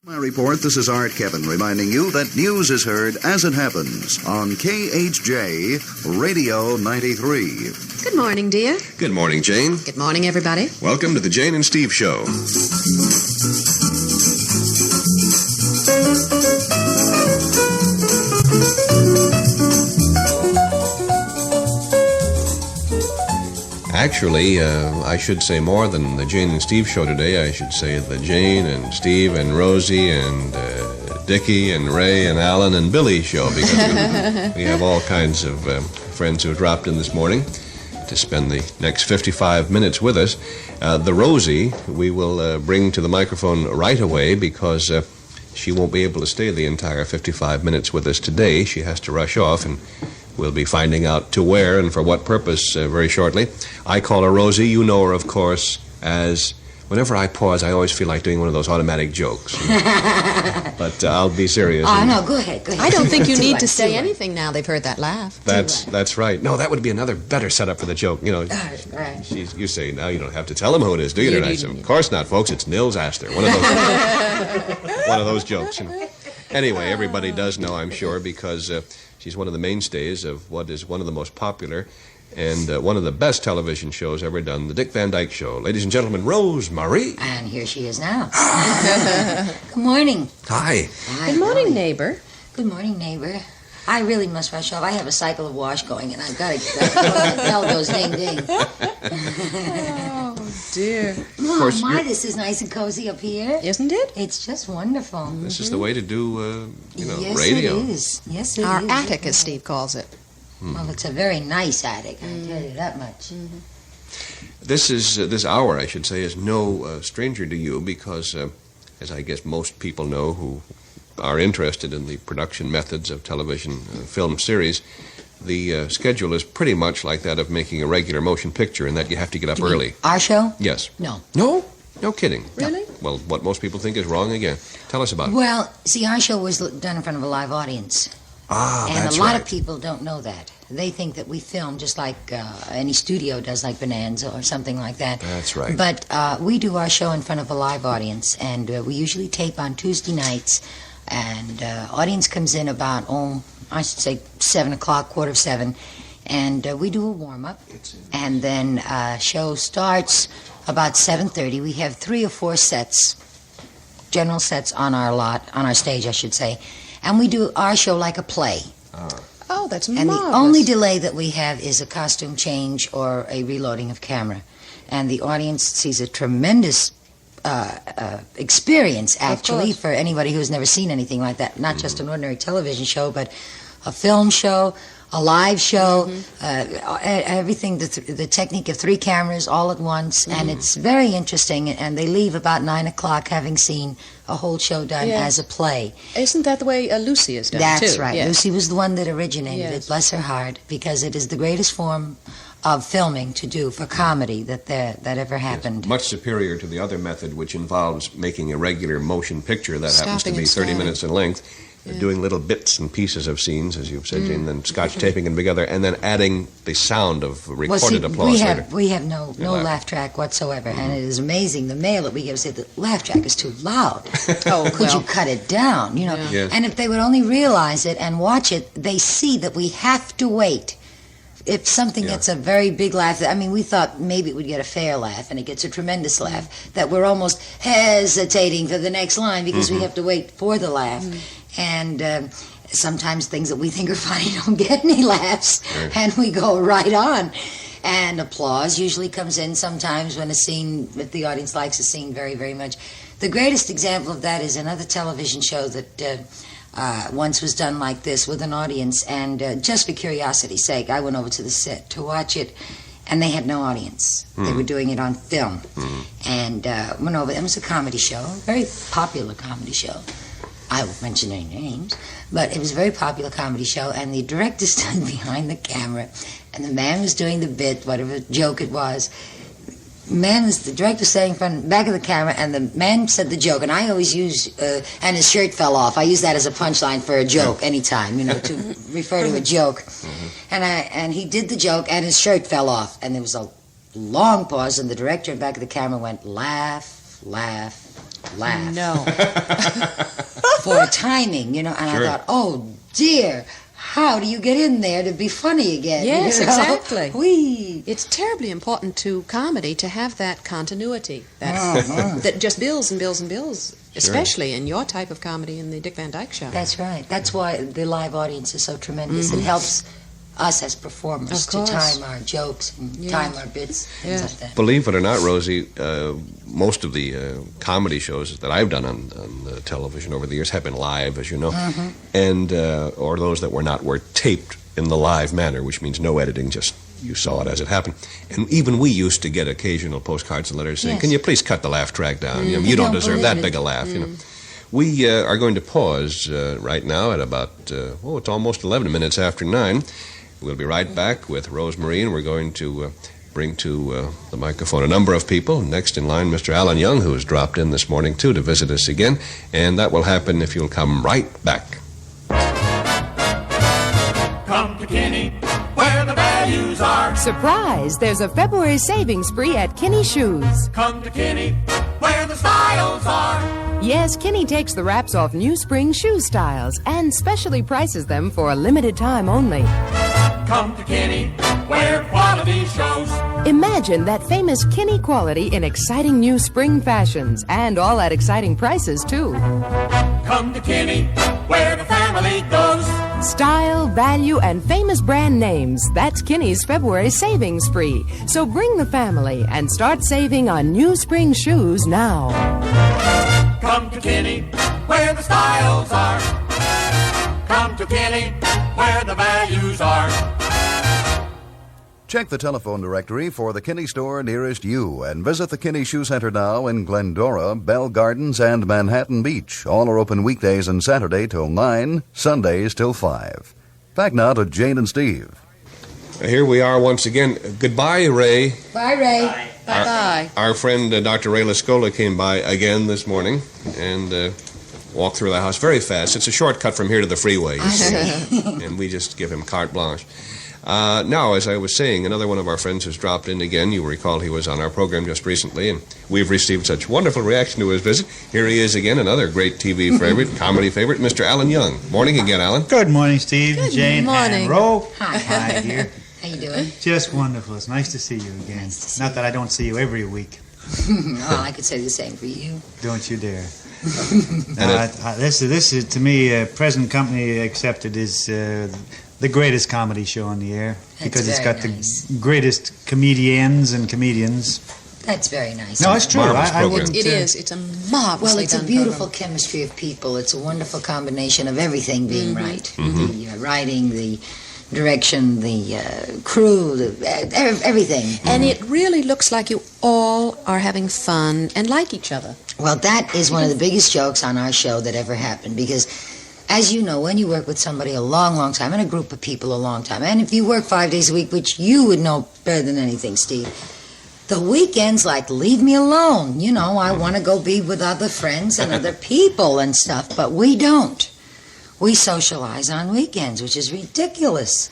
My report, this is Art Kevin reminding you that news is heard as it happens on KHJ Radio 93. Good morning, dear. Good morning, Jane. Good morning, everybody. Welcome to the Jane and Steve Show. Actually, I should say more than the Jane and Steve Show today. I should say the Jane and Steve and Rosie and Dickie and Ray and Allen and Billy Show, because we have all kinds of friends who have dropped in this morning to spend the next 55 minutes with us. The Rosie we will bring to the microphone right away because she won't be able to stay the entire 55 minutes with us today. She has to rush off, and we'll be finding out to where and for what purpose very shortly. I call her Rosie. You know her, of course, as... Whenever I pause, I always feel like doing one of those automatic jokes. But I'll be serious. Oh, no, go ahead. I don't think you need to say anything now they've heard that laugh. That's right. No, that would be another better setup for the joke. You know, right. You say, now you don't have to tell them who it is, do you? Of course not, folks. It's Nils Astor. One of those jokes. And anyway, everybody does know, I'm sure, because she's one of the mainstays of what is one of the most popular and one of the best television shows ever done, The Dick Van Dyke Show. Ladies and gentlemen, Rose Marie. And here she is now. Good morning. Hi. Good morning, neighbor. Good morning, neighbor. I really must rush off. I have a cycle of wash going, and I've got to get that. The bell goes ding, ding. Oh, dear. Oh, my, this is nice and cozy up here. Isn't it? It's just wonderful. This is the way to do, yes, radio. It is. Yes, it is. Our attic, as Steve calls it. Well, it's a very nice attic, I tell you that much. This hour, I should say, is no stranger to you because, as I guess most people know who are interested in the production methods of television film series, the schedule is pretty much like that of making a regular motion picture, in that you have to get up early. Our show? Yes. No. No? No kidding. Really? Well, what most people think is wrong again. Tell us about it. Well, see, our show was done in front of a live audience. Ah, and that's a lot right. of people don't know that. They think that we film just like any studio does, like Bonanza or something like that. That's right. But we do our show in front of a live audience, and we usually tape on Tuesday nights. And audience comes in about, I should say 7 o'clock, 6:45, and we do a warm-up. And then show starts about 7:30. We have 3 or 4 sets, general sets on our stage, I should say. And we do our show like a play. Oh, that's and marvelous. the only delay that we have is a costume change or a reloading of camera. And the audience sees a tremendous experience, actually, for anybody who's never seen anything like that. Not just an ordinary television show, but a film show, a live show, everything, the technique of 3 cameras all at once. And it's very interesting. And they leave about 9 o'clock having seen a whole show done as a play. Isn't that the way Lucy is done, too? That's right. Yes. Lucy was the one that originated it, bless her heart, because it is the greatest form of filming to do for comedy that ever happened. Yes, much superior to the other method, which involves making a regular motion picture that happens to be 30 minutes in length, doing little bits and pieces of scenes, as you've said, Jane, then scotch taping them together, and then adding the sound of recorded applause later. We have no laugh track whatsoever, and it is amazing. The mail that we get said the laugh track is too loud. Could you cut it down? You know, Yes. And if they would only realize it and watch it, they see that we have to wait. If something gets a very big laugh, I mean, we thought maybe it would get a fair laugh, and it gets a tremendous laugh, that we're almost hesitating for the next line because we have to wait for the laugh. And sometimes things that we think are funny don't get any laughs, and we go right on. And applause usually comes in sometimes when if the audience likes a scene very, very much. The greatest example of that is another television show that once was done like this with an audience, and just for curiosity's sake, I went over to the set to watch it, and they had no audience. They were doing it on film. And went over. It was a comedy show, a very popular comedy show. I won't mention any names, but it was a very popular comedy show, and the director stood behind the camera, and the man was doing the bit, whatever joke it was. The director staying back of the camera, and the man said the joke, and I always use, and his shirt fell off. I use that as a punchline for a joke anytime, to refer to a joke. And he did the joke, and his shirt fell off, and there was a long pause, and the director back of the camera went, laugh, laugh, laugh. No. For timing, and Sure. I thought, oh, dear, how do you get in there to be funny again? Yes, exactly. Whee! It's terribly important to comedy to have that continuity that just builds and builds and builds, especially in your type of comedy in the Dick Van Dyke Show. That's right. That's why the live audience is so tremendous. It helps us as performers Of to course. time our jokes and Yeah. time our bits, things Yeah. like that. Believe it or not, Rosie, most of the comedy shows that I've done on television over the years have been live, as you know, and or those that were taped in the live manner, which means no editing, just you saw it as it happened. And even we used to get occasional postcards and letters saying, Yes. "Can you please cut the laugh track down? You I don't don't deserve believe that it. big a laugh." We are going to pause right now at about it's almost 11 minutes after 9. We'll be right back with Rosemary, and we're going to bring to the microphone a number of people. Next in line, Mr. Allen Young, who has dropped in this morning, too, to visit us again. And that will happen if you'll come right back. Come to Kinney, where the values are. Surprise! There's a February savings spree at Kinney Shoes. Come to Kinney, where the styles are. Yes, Kinney takes the wraps off new spring shoe styles and specially prices them for a limited time only. Come to Kinney, where quality shows. Imagine that famous Kinney quality in exciting new spring fashions and all at exciting prices, too. Come to Kinney, where the family goes. Style, value, and famous brand names. That's Kinney's February savings spree. So bring the family and start saving on new spring shoes now. Come to Kinney, where the styles are. Come to Kinney, where the values are. Check the telephone directory for the Kinney store nearest you and visit the Kinney Shoe Center now in Glendora, Bell Gardens, and Manhattan Beach. All are open weekdays and Saturday till 9, Sundays till 5. Back now to Jane and Steve. Here we are once again. Goodbye, Ray. Bye, Ray. Bye-bye. Our friend Dr. Ray Lascola came by again this morning and walked through the house very fast. It's a shortcut from here to the freeway, you see. And we just give him carte blanche. Now, as I was saying, another one of our friends has dropped in again. You recall he was on our program just recently, and we've received such wonderful reaction to his visit. Here he is again, another great TV favorite, comedy favorite, Mr. Allen Young. Morning again, Alan. Good morning, Steve, Good Jane, morning. and Ro. Hi. Hi, dear. How you doing? Just wonderful. It's nice to see you again. Nice to see Not that I don't see you every week. Oh, I could say the same for you. Don't you dare. And This is, to me, present company accepted is the greatest comedy show on the air because it's very got nice. the greatest comedians and comedians. That's very nice. No, it's true. Marvelous I program. wouldn't, It is. It's a marvelously Well, it's a done beautiful program. chemistry of people. It's a wonderful combination of everything being right. The writing, the direction, the crew, everything. And it really looks like you all are having fun and like each other. Well, that is one of the biggest jokes on our show that ever happened because, as you know, when you work with somebody a long, long time, and a group of people a long time, and if you work 5 days a week, which you would know better than anything, Steve, the weekends, like, leave me alone. You know, I want to go be with other friends and other people and stuff, but we don't. We socialize on weekends, which is ridiculous.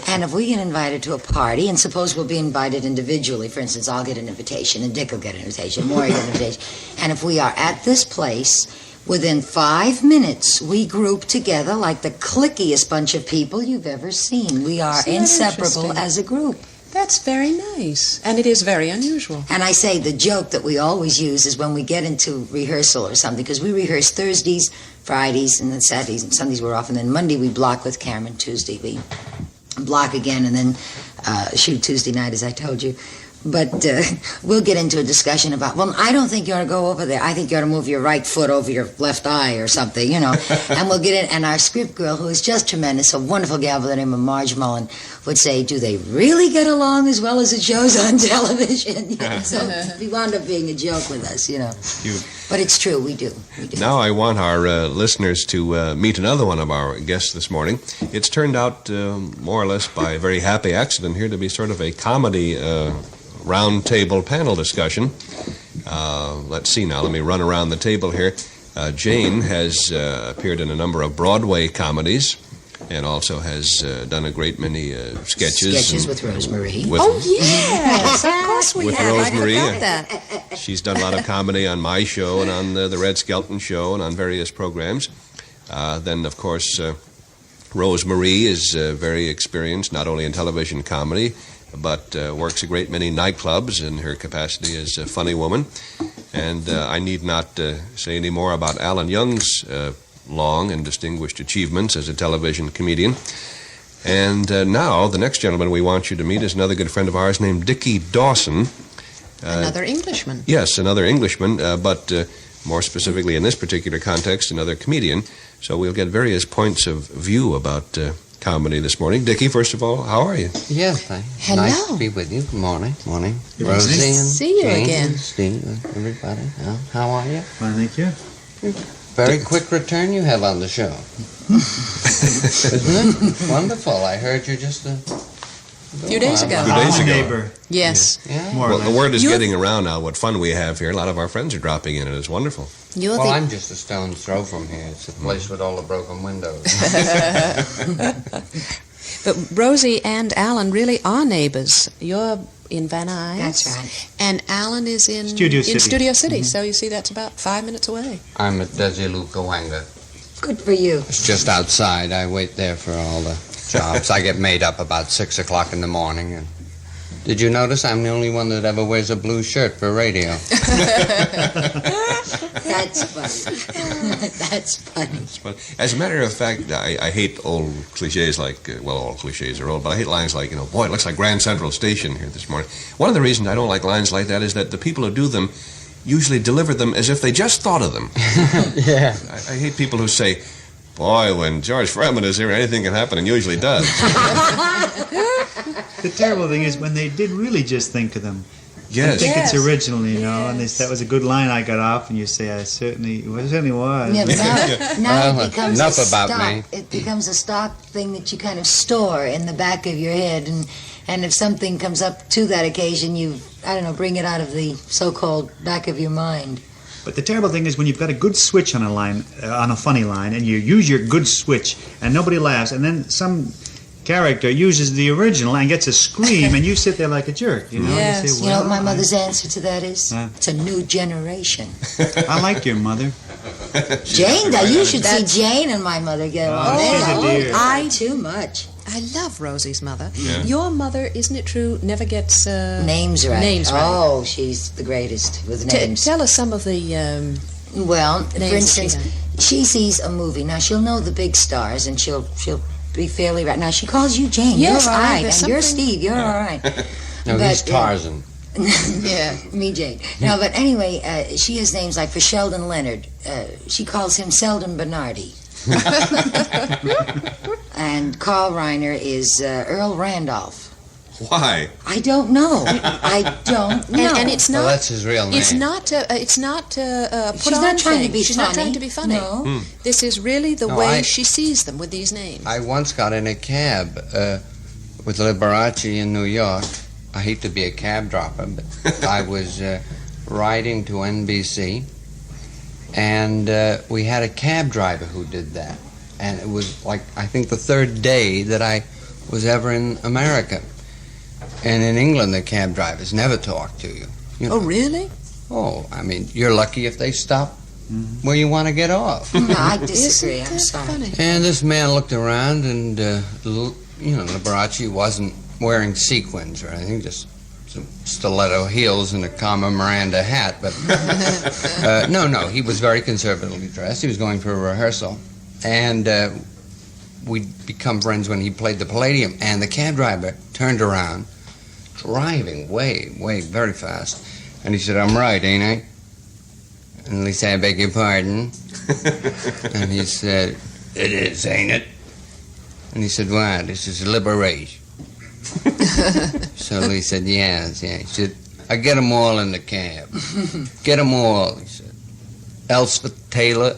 And if we get invited to a party, and suppose we'll be invited individually, for instance, I'll get an invitation, and Dick will get an invitation, Maury will get an invitation, and if we are at this place, within 5 minutes, we group together like the clickiest bunch of people you've ever seen. We are Isn't that inseparable interesting? as a group. That's very nice. And it is very unusual. And I say the joke that we always use is when we get into rehearsal or something, because we rehearse Thursdays, Fridays, and then Saturdays and Sundays we're off, and then Monday we block with Cameron, Tuesday we block again, and then shoot Tuesday night, as I told you. But we'll get into a discussion about, well, I don't think you ought to go over there. I think you ought to move your right foot over your left eye or something, you know. And we'll get in, and our script girl, who is just tremendous, a wonderful gal by the name of Marge Mullen, would say, do they really get along as well as it shows on television? So he wound up being a joke with us, you know. But it's true, we do. Now I want our listeners to meet another one of our guests this morning. It's turned out, more or less by a very happy accident here, to be sort of a comedy round table panel discussion. Let's see now. Let me run around the table here. Jane has appeared in a number of Broadway comedies. and also has done a great many sketches. Sketches with Rosemary. Yes, of course we With have. Rosemary, I forgot that. She's done a lot of comedy on my show and on the Red Skelton show and on various programs. Then, of course, Rosemary is very experienced, not only in television comedy, but works a great many nightclubs in her capacity as a funny woman. And I need not say any more about Alan Young's long and distinguished achievements as a television comedian. And now, the next gentleman we want you to meet is another good friend of ours named Dickie Dawson. Another Englishman. Yes, another Englishman, but more specifically in this particular context, another comedian. So we'll get various points of view about comedy this morning. Dickie, first of all, how are you? Yes, Hello. nice to be with you. Good morning. Morning. Good Rosie morning. and See you Jane again. and Steve and everybody. How are you? Fine, thank you. Very quick return you have on the show. Isn't it? Wonderful. I heard you just a Few days ago. Few days I'm a ago. neighbor, Yes. Yeah. more or Well, less. the word is You- getting around now what fun we have here. A lot of our friends are dropping in, and it's wonderful. You're Well, the I'm just a stone's throw from here. It's a place with all the broken windows. But Rosie and Alan really are neighbors. You're in Van Nuys. That's right. And Alan is in Studio City. Studio City. So you see, that's about 5 minutes away. I'm at Desilucawanga. Good for you. It's just outside. I wait there for all the jobs. I get made up about 6 o'clock in the morning. And did you notice I'm the only one that ever wears a blue shirt for radio? That's funny. That's funny. But as a matter of fact, I hate old cliches like, all cliches are old, but I hate lines like, boy, it looks like Grand Central Station here this morning. One of the reasons I don't like lines like that is that the people who do them usually deliver them as if they just thought of them. Yeah. I hate people who say, boy, when George Fredman is here, anything can happen, and usually does. The terrible thing is when they did really just think of them. I Yes. think Yes. it's original, and Yes. that was a good line I got off, and you say, it certainly was. Yeah, but now Well, it becomes enough a about stock. me. It becomes a stock thing that you kind of store in the back of your head, and if something comes up to that occasion, you, I don't know, bring it out of the so-called back of your mind. But the terrible thing is when you've got a good switch on a line, on a funny line, and you use your good switch, and nobody laughs, and then some character uses the original and gets a scream, and you sit there like a jerk, you know? Yes. You say, You know what my well, mother's answer to that is? Huh? It's a new generation. I like your mother. Jane, you should see Jane and my mother get along. Oh, she's a dear. I too much. I love Rosie's mother. Yeah. Your mother, isn't it true, never gets Names right. Names right. Oh, she's the greatest with names. Tell us some of the... Well, for Names that she instance, she sees a movie. Now she'll know the big stars, and she'll be fairly right. Now she calls you Jane. Yes, you're all right, there's and you're something- Steve. You're all right. No, But, he's Tarzan. Yeah. Me, Jane. No, but anyway, she has names like for Sheldon Leonard. She calls him Seldon Bernardi. And Carl Reiner is Earl Randolph. Why? I don't know. I don't know. And it's not... Well, that's his real name. It's not a put She's on not trying to thing. be She's funny. not trying to be funny. No. This is really the No, way I- she sees them with these names. I once got in a cab with Liberace in New York. I hate to be a cab dropper, but I was riding to NBC, and we had a cab driver who did that. And it was like, I think the third day that I was ever in America. And in England, the cab drivers never talk to you. You know. Oh, really? Oh, I mean, you're lucky if they stop where you want to get off. No, I disagree. Isn't I'm that sorry. funny? And this man looked around, and Liberace wasn't wearing sequins or anything, just some stiletto heels and a Carmen Miranda hat. But no, he was very conservatively dressed. He was going for a rehearsal, and we'd become friends when he played the Palladium. And the cab driver turned around, driving way, very fast, and he said, "I'm right, ain't I?" And he said, "I beg your pardon." And he said, "It is, ain't it?" And he said, "What? This is liberation." So he said, yes. He said, "I get them all in the cab. Get them all," he said. Elspeth Taylor.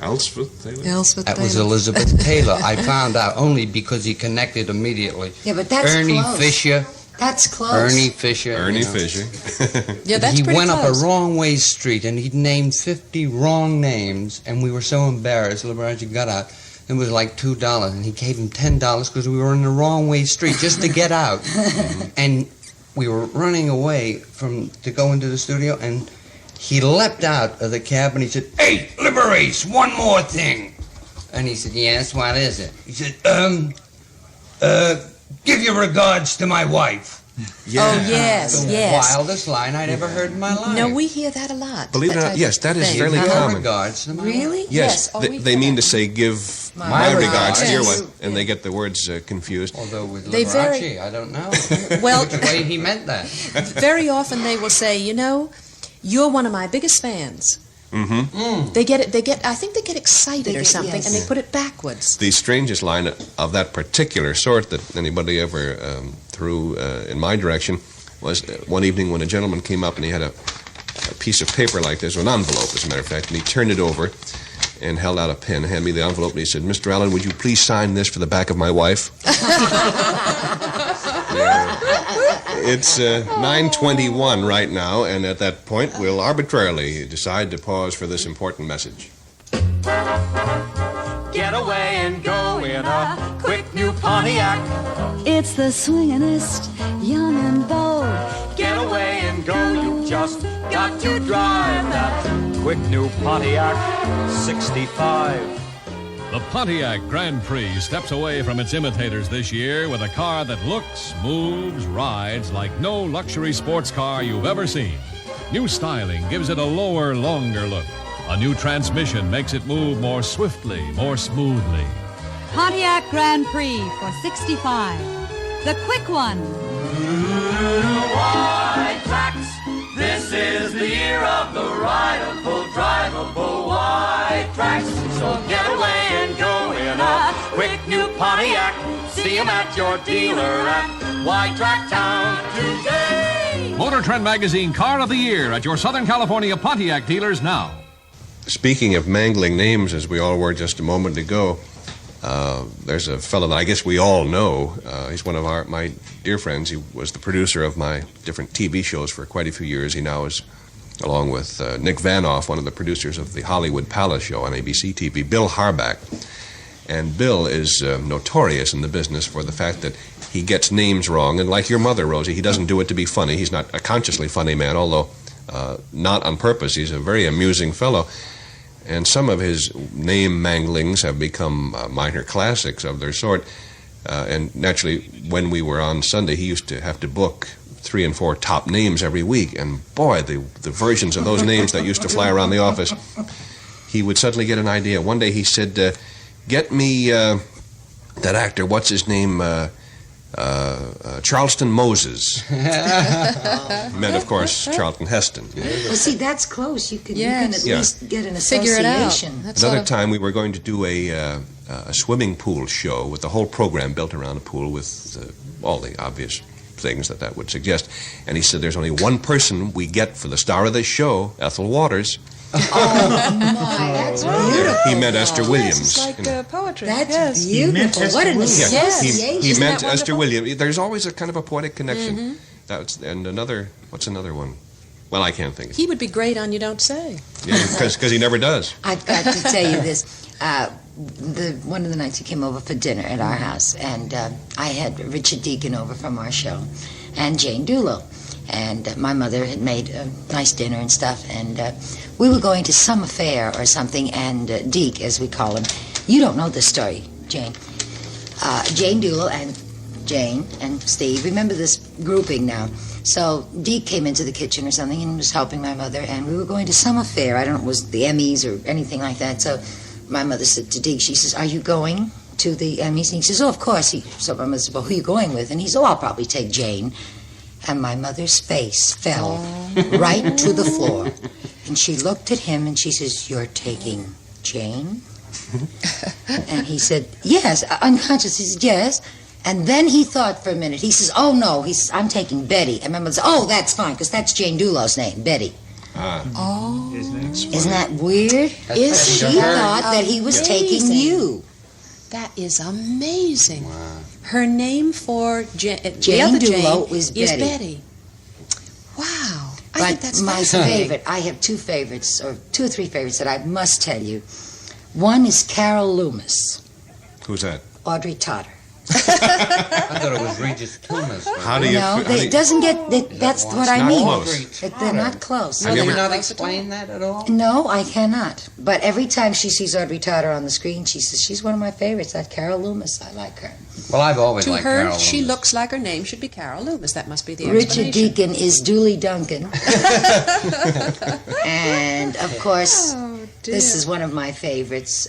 Elspeth Taylor? Elspeth That was Taylor. Elizabeth Taylor. I found out only because he connected immediately. Yeah, but that's Ernie close. Fisher. That's close. Ernie Fisher. Ernie you know. Fisher. Yeah, that's He pretty went close. up a wrong way street and he'd named 50 wrong names, and we were so embarrassed. Liberace got out, It was like $2, and he gave him $10 because we were in the wrong way street just to get out. And we were running away to go into the studio, and he leapt out of the cab and he said, "Hey, Liberace, one more thing." And he said, "Yes, what is it?" He said, "Give your regards to my wife." Yeah. Oh, yes, the wildest line I'd ever heard in my life. No, we hear that a lot. Believe it or not, yes, that is fairly common. Regards to my Really? wife. Yes, they mean to say, "Give my regards to your wife," and they get the words confused. Although with They Liberace, I don't know Well, which way he meant that. very often they will say, "You're one of my biggest fans." Mm-hmm. They get. I think they get excited or something, yes. and they put it backwards. The strangest line of that particular sort that anybody ever threw in my direction was one evening when a gentleman came up and he had a piece of paper like this, or an envelope, as a matter of fact, and he turned it over and held out a pen, handed me the envelope, and he said, "Mr. Allen, would you please sign this for the back of my wife?" It's 9:21 right now, and at that point, we'll arbitrarily decide to pause for this important message. Get away and go in a quick new Pontiac. It's the swingin'est, young and bold. Get away and go, you've just got to drive that quick new Pontiac 65. The Pontiac Grand Prix steps away from its imitators this year with a car that looks, moves, rides like no luxury sports car you've ever seen. New styling gives it a lower, longer look. A new transmission makes it move more swiftly, more smoothly. Pontiac Grand Prix for 65. The quick one. Wide tracks. This is the year of the rideable, drivable wide tracks. So get away and go in a quick new Pontiac. See 'em at your dealer at Wide Track Town today. Motor Trend Magazine Car of the Year at your Southern California Pontiac dealers now. Speaking of mangling names, as we all were just a moment ago, there's a fellow that I guess we all know. He's one of my dear friends. He was the producer of my different TV shows for quite a few years. He now is, along with Nick Vanoff, one of the producers of the Hollywood Palace show on ABC TV, Bill Harback. And Bill is notorious in the business for the fact that he gets names wrong. And like your mother, Rosie, he doesn't do it to be funny. He's not a consciously funny man, although not on purpose. He's a very amusing fellow. And some of his name manglings have become minor classics of their sort. And naturally, when we were on Sunday, he used to have to book 3 and 4 top names every week. And boy, the versions of those names that used to fly around the office, he would suddenly get an idea. One day he said, "Get me that actor, what's his name, Charleston Moses." Meant, of course, Charlton Heston. Well, see, that's close. You can at least get an Figure it out. association. Another time we were going to do a swimming pool show with the whole program built around a pool with all the obvious things that would suggest. And he said, "There's only one person we get for the star of this show, Ethel Waters." Oh, my, that's beautiful. He meant Esther Williams. It's like poetry. That's beautiful. What an association. He meant Esther Williams. There's always a kind of a poetic connection. And what's another one? Well, I can't think. He would be great on You Don't Say. Yeah, because he never does. I've got to tell you this. One of the nights he came over for dinner at our house, and I had Richard Deacon over from our show, and Jane Dulo. And my mother had made a nice dinner and stuff, and we were going to some affair or something, and Deke, as we call him, you don't know this story, Jane. Jane Doolittle and Jane and Steve, remember this grouping now. So Deke came into the kitchen or something and was helping my mother, and we were going to some affair. I don't know if it was the Emmys or anything like that. So my mother said to Deke, she says, "Are you going to the Emmys?" And he says, "Oh, of course." So my mother said, "Well, who are you going with?" And he said, "Oh, I'll probably take Jane." And my mother's face fell right to the floor. And she looked at him and she says, "You're taking Jane?" And he said, "Yes," unconscious. He said, "Yes." And then he thought for a minute. He says, "Oh, no." He says, "I'm taking Betty." And my mother said, "Oh, that's fine, because that's Jane Dulow's name, Betty." Oh. Isn't that weird? She thought that he was taking you. That is amazing. Wow. Her name for Jane Dulo is Betty. Wow. I think that's my favorite, I have 2 favorites, or 2 or 3 favorites that I must tell you. One is Carol Loomis. Who's that? Audrey Totter. I thought it was Regis Thomas. How do you... No, how do it you- doesn't get. That's what I not mean. close. They're not close. Will you you ever- not explain that at all? No, I cannot. But every time she sees Audrey Totter on the screen, she says, she's one of my favorites. That Carol Loomis. I like her. Well, I've always To liked her, Carol she Loomis. looks like her name should be Carol Loomis. That must be the Richard explanation. Deacon is Dooley Duncan. And, of course, Oh, dear. this is one of my favorites,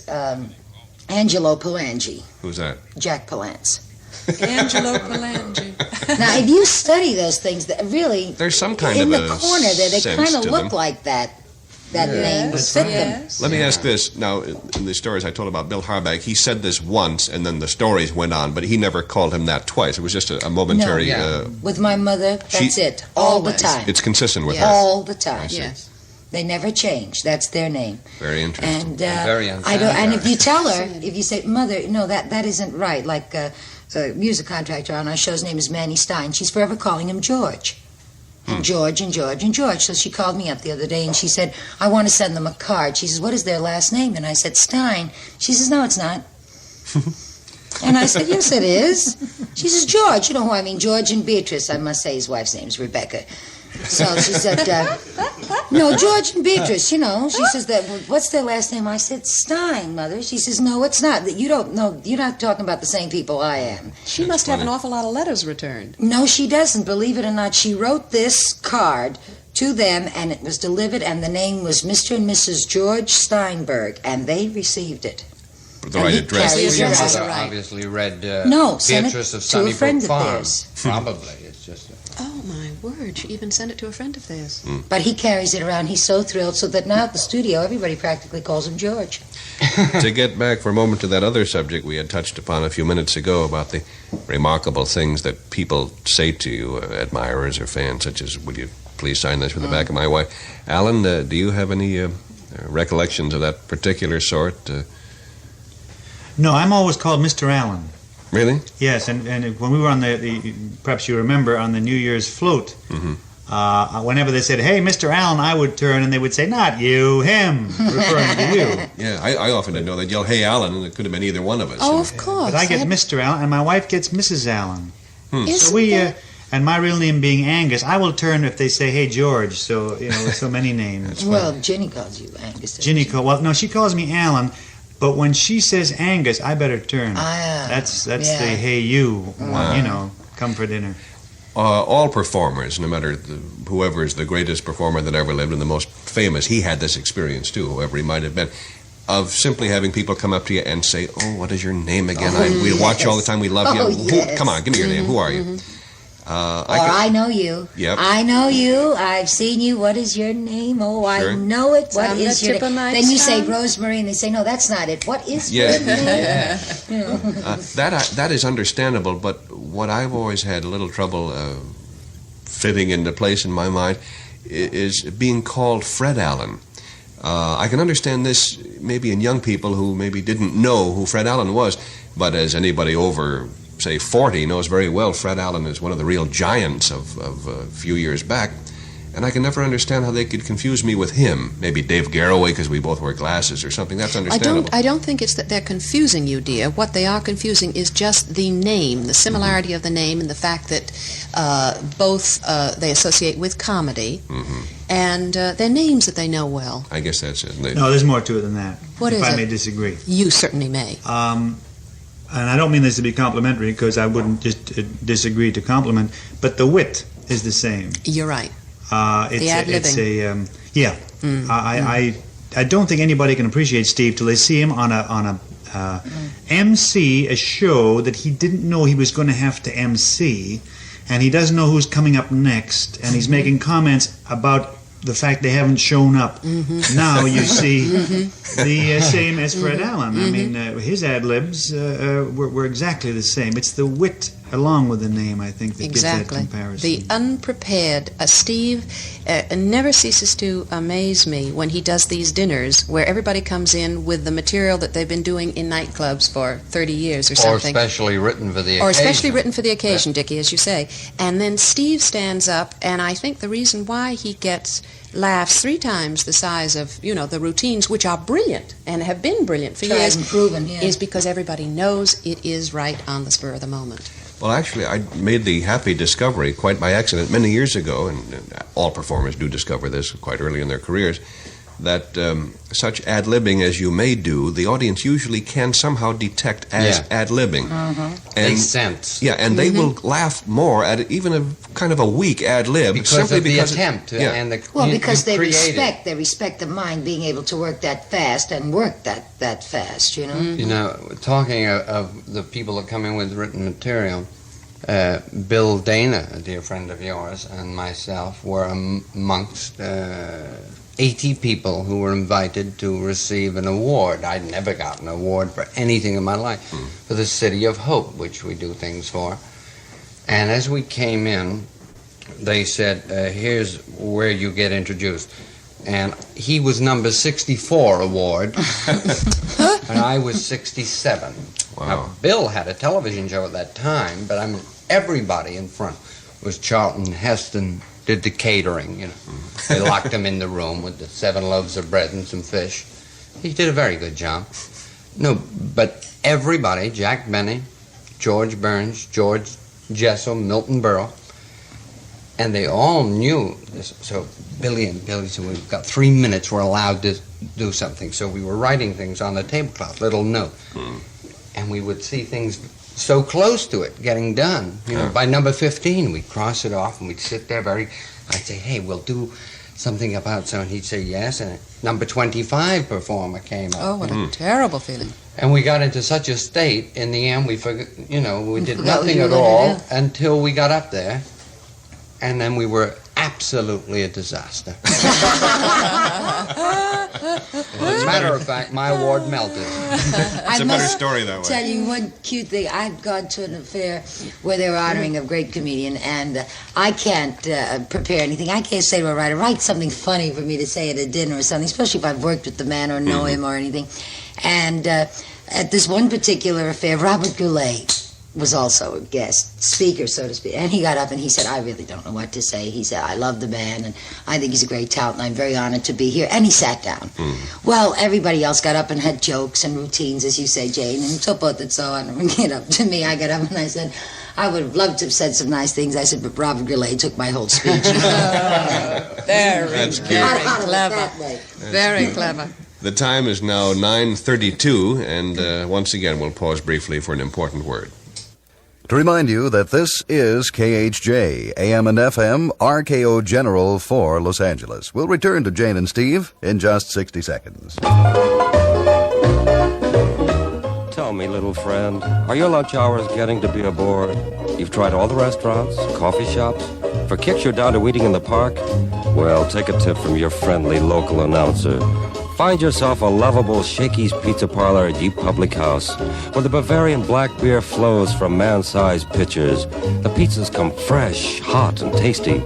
Angelo Palangi, Who's that? Jack Palance. Angelo Palangi. Now, if you study those things, that really, There's some kind in of the a corner there, they sense kind of to look them. like that name would Yes, fit them. yes. Let me ask this. Now, in the stories I told about Bill Harbach, he said this once, and then the stories went on, but he never called him that twice. It was just a momentary... No, yeah. With my mother, that's She- it. All the Always. time. it's consistent with Yes. her. All the time. see. Yes. They never change. That's their name. Very interesting. And Very I don't. And if you tell her, Fascinating. if you say, "Mother, no, that isn't right," like a music contractor on our show's name is Manny Stein. She's forever calling him George, and George and George and George. So she called me up the other day and she said, "I want to send them a card." She says, "What is their last name?" And I said, "Stein." She says, "No, it's not." And I said, "Yes, it is." She says, "George." You know who I mean? George and Beatrice. I must say his wife's name is Rebecca. So she said, "No, George and Beatrice, you know." She says, "What's their last name?" I said, "Stein, Mother." She says, "No, it's not. You don't know. You're not talking about the same people I am." She must have an awful lot of letters returned. No, she doesn't. Believe it or not, she wrote this card to them, and it was delivered, and the name was Mr. and Mrs. George Steinberg, and they received it. The right he address. carries The it address. around. Right. Obviously read No, send it Beatrice of to a friend Sunnybrook of Farm. theirs. Probably. It's just... Oh, my word. She even sent it to a friend of theirs. But he carries it around. He's so thrilled, so that now at the studio, everybody practically calls him George. To get back for a moment to that other subject we had touched upon a few minutes ago about the remarkable things that people say to you, admirers or fans, such as, "Will you please sign this with the back of my wife?" Alan, do you have any recollections of that particular sort? No, I'm always called Mr. Allen. Really? Yes, and when we were on the perhaps you remember, on the New Year's float, whenever they said, "Hey, Mr. Allen," I would turn and they would say, "Not you, him," referring to you. Yeah, I often didn't know they'd yell, "Hey, Alan," and it could have been either one of us. Oh, of course. But I get had- Mr. Allen, and my wife gets Mrs. Allen. Isn't So we, that- and my real name being Angus, I will turn if they say, "Hey, George." So with so many names. Well, Ginny calls you Angus. Ginny no, she calls me Alan, but when she says Angus, I better turn. Ah, That's yeah. the "Hey, you," come for dinner. All performers, no matter whoever is the greatest performer that ever lived and the most famous, he had this experience too, whoever he might have been, of simply having people come up to you and say, "Oh, what is your name again? We watch you all the time. We love you. Oh, Who- yes. come on, give me your name. Who are you?" I know you. Yep. I know you. I've seen you. What is your name? Oh, Sure. I know it. What on the is your tip of name? my Then you say tongue. Rosemary, and they say, "No, that's not it. What is Yeah. your name?" That is understandable, but what I've always had a little trouble fitting into place in my mind is being called Fred Allen. I can understand this maybe in young people who maybe didn't know who Fred Allen was, but as anybody over, say, 40 knows very well, Fred Allen is one of the real giants of a few years back. And I can never understand how they could confuse me with him. Maybe Dave Garroway because we both wear glasses or something. That's understandable. I don't think it's that they're confusing you, dear. What they are confusing is just the name, the similarity of the name, and the fact that both they associate with comedy, and they're names that they know well. I guess that's it. No, there's more to it than that. What if is I it? may disagree. You certainly may. And I don't mean this to be complimentary because I wouldn't just disagree to compliment, but the wit is the same. You're right. It's ad-libbing. I don't think anybody can appreciate Steve till they see him on a MC a show that he didn't know he was going to have to MC, and he doesn't know who's coming up next, and he's making comments about the fact they haven't shown up. Now you see the same as Fred Allen. I mean, his ad libs were exactly the same. It's the wit along with the name, I think, that Exactly. gives that comparison. The unprepared. Steve never ceases to amaze me when he does these dinners where everybody comes in with the material that they've been doing in nightclubs for 30 years or Or something. specially written for the occasion. Or especially written for the occasion, Dickie, as you say. And then Steve stands up, and I think the reason why he gets laughs 3 times the size of, the routines, which are brilliant and have been brilliant for Tried years, and proven, yeah. is because everybody knows it is right on the spur of the moment. Well, actually, I made the happy discovery quite by accident many years ago, and all performers do discover this quite early in their careers, that such ad-libbing as you may do, the audience usually can somehow detect as ad-libbing. They sense. Yeah, and they will laugh more at even a kind of a weak ad-lib. Because of the attempt. And the, Well, because they created. respect the mind being able to work that fast and work that fast, You know, talking of the people that come in with written material, Bill Dana, a dear friend of yours, and myself were amongst 80 people who were invited to receive an award. I'd never gotten an award for anything in my life, for the City of Hope, which we do things for. And as we came in, they said, here's where you get introduced. And he was number 64 award, and I was 67. Wow. Now, Bill had a television show at that time, but I mean, everybody in front was Charlton Heston, did the catering, They locked him in the room with the 7 loaves of bread and some fish. He did a very good job. No, but everybody, Jack Benny, George Burns, George Jessel, Milton Berle, and they all knew this. So Billy said, we've got 3 minutes, we're allowed to do something. So we were writing things on the tablecloth, little note. And we would see things so close to it getting done. By number 15, we'd cross it off and we'd sit there I'd say, hey, we'll do something about so, and he'd say yes, and number 25 performer came up. Oh, what a terrible feeling. And we got into such a state, in the end we forgot, we did nothing at all until we got up there, and then we were absolutely a disaster. As a matter of fact, my award melted. It's a better story that way. Tell you one cute thing. I've gone to an affair where they were honoring a great comedian, and I can't prepare anything. I can't say to a writer, write something funny for me to say at a dinner or something, especially if I've worked with the man or know him or anything. And at this one particular affair, Robert Goulet was also a guest speaker, so to speak. And he got up and he said, I really don't know what to say. He said, I love the man, and I think he's a great talent, and I'm very honored to be here. And he sat down. Well, everybody else got up and had jokes and routines, as you say, Jane, and so forth and so on. And to me, I got up and I said, I would have loved to have said some nice things. I said, but Robert Goulet took my whole speech. Very clever. Very clever. The time is now 9:32, and once again, we'll pause briefly for an important word. To remind you that this is KHJ, AM and FM, RKO General for Los Angeles. We'll return to Jane and Steve in just 60 seconds. Tell me, little friend, are your lunch hours getting to be a bore? You've tried all the restaurants, coffee shops. For kicks, you're down to eating in the park? Well, take a tip from your friendly local announcer. Find yourself a lovable Shakey's Pizza Parlor at Ye Public House, where the Bavarian black beer flows from man-sized pitchers. The pizzas come fresh, hot, and tasty.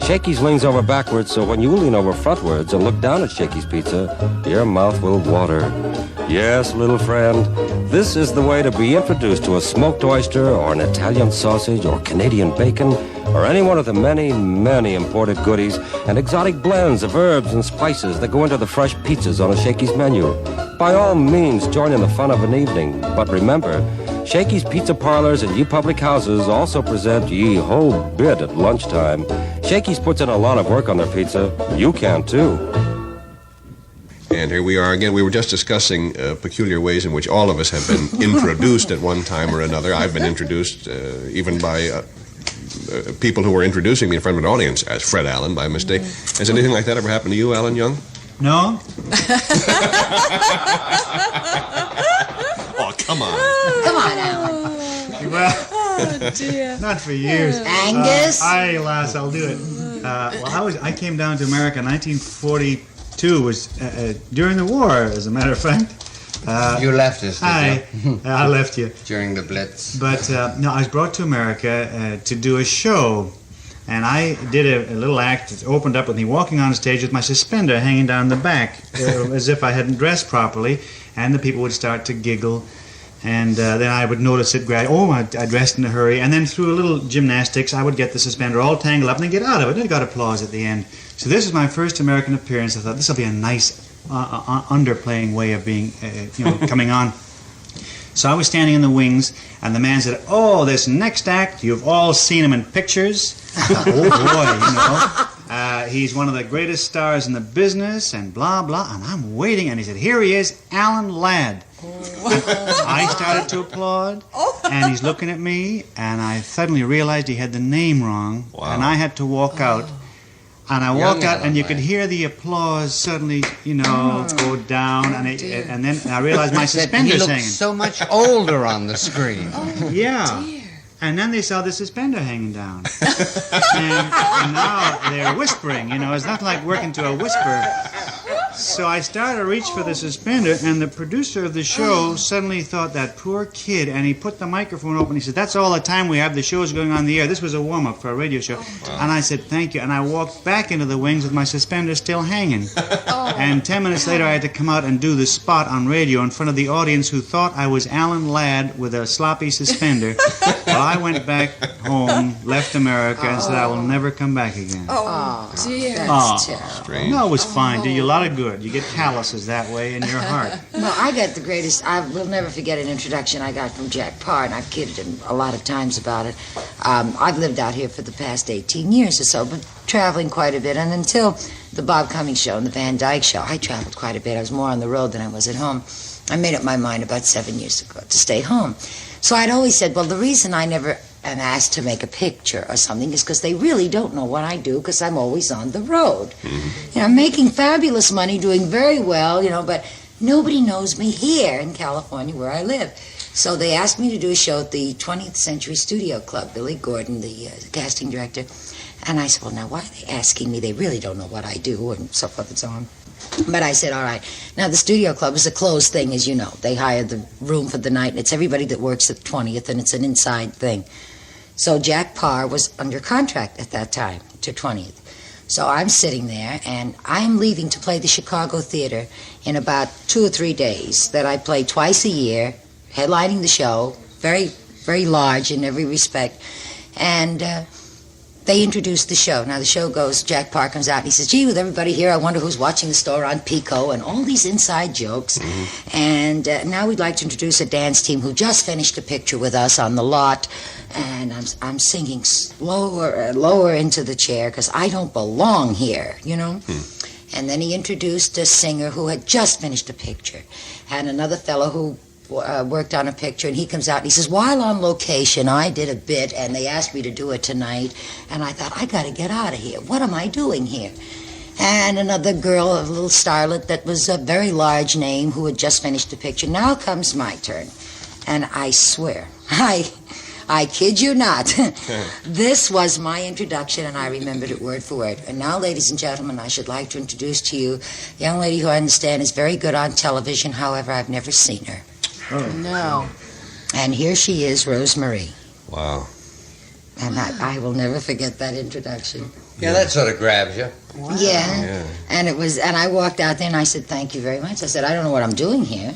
Shakey's leans over backwards, so when you lean over frontwards and look down at Shakey's Pizza, your mouth will water. Yes, little friend, this is the way to be introduced to a smoked oyster or an Italian sausage or Canadian bacon or any one of the many, many imported goodies and exotic blends of herbs and spices that go into the fresh pizzas on a Shakey's menu. By all means, join in the fun of an evening. But remember, Shakey's Pizza Parlors and Ye Public Houses also present ye whole bit at lunchtime. Shakey's puts in a lot of work on their pizza. You can, too. And here we are again. We were just discussing peculiar ways in which all of us have been introduced at one time or another. I've been introduced even by people who were introducing me in front of an audience as Fred Allen by mistake. Has anything like that ever happened to you, Alan Young? No? Oh, come on. Come on, Alan. Well, Oh, dear. not for years. Angus? Aye, lass, I'll do it. I came down to America in 1942, was during the war, as a matter of fact. You left us, did you? I left you. During the Blitz. But no, I was brought to America to do a show, and I did a little act. It opened up with me walking on stage with my suspender hanging down the back, as if I hadn't dressed properly, and the people would start to giggle. And then I would notice it gradually. I dressed in a hurry. And then through a little gymnastics, I would get the suspender all tangled up and then get out of it. And I got applause at the end. So this is my first American appearance. I thought this will be a nice underplaying way of being, coming on. So I was standing in the wings, and the man said, "Oh, this next act, you've all seen him in pictures." Oh boy, he's one of the greatest stars in the business, and blah, blah. And I'm waiting, and he said, "Here he is, Alan Ladd." I started to applaud, and he's looking at me, and I suddenly realized he had the name wrong, and I had to walk out. And I walked out, and you could hear the applause suddenly, go down, and then I realized my suspender's hanging. He looked so much older on the screen. Yeah. Dear. And then they saw the suspender hanging down. and now they're whispering, it's not like working to a whisper. So I started to reach for the suspender, and the producer of the show suddenly thought, that poor kid, and he put the microphone open. He said, "That's all the time we have. The show's going on the air." This was a warm-up for a radio show. And I said, "Thank you." And I walked back into the wings with my suspender still hanging. And 10 minutes later, I had to come out and do the spot on radio in front of the audience who thought I was Alan Ladd with a sloppy suspender. Well, I went back home, left America, and said I will never come back again. Oh, dear. That's terrible. No, it was fine. Did you a lot of good. You get calluses that way in your heart. Well, I got the greatest. I will never forget an introduction I got from Jack Parr, and I've kidded him a lot of times about it. I've lived out here for the past 18 years or so, but traveling quite a bit. And until the Bob Cummings show and the Van Dyke show, I traveled quite a bit. I was more on the road than I was at home. I made up my mind about 7 years ago to stay home. So I'd always said, well, the reason I never am asked to make a picture or something is because they really don't know what I do, because I'm always on the road. I'm making fabulous money, doing very well, but nobody knows me here in California where I live. So they asked me to do a show at the 20th Century Studio Club. Billy Gordon, the casting director. And I said, well, now, why are they asking me? They really don't know what I do, and so forth and so on. But I said, all right. Now, the Studio Club is a closed thing, as you know. They hire the room for the night, and it's everybody that works at the 20th, and it's an inside thing. So Jack Parr was under contract at that time to 20th. So I'm sitting there, and I'm leaving to play the Chicago Theater in about 2 or 3 days, that I play twice a year, headlining the show, very, very large in every respect. And they introduced the show. Now the show goes, Jack Parr comes out and he says, gee, with everybody here, I wonder who's watching the store on Pico, and all these inside jokes. And now we'd like to introduce a dance team who just finished a picture with us on the lot. And I'm sinking lower and lower into the chair because I don't belong here, And then he introduced a singer who had just finished a picture, and another fellow who worked on a picture, and he comes out and he says, while on location, I did a bit, and they asked me to do it tonight, and I thought, I got to get out of here. What am I doing here? And another girl, a little starlet that was a very large name who had just finished a picture. Now comes my turn, and I swear, I kid you not. This was my introduction, and I remembered it word for word. And now, ladies and gentlemen, I should like to introduce to you a young lady who I understand is very good on television. However, I've never seen her. Oh, no. And here she is, Rosemarie. Wow. And I will never forget that introduction. Yeah, that sort of grabs you. Wow. Yeah. And I walked out there and I said, thank you very much. I said, I don't know what I'm doing here.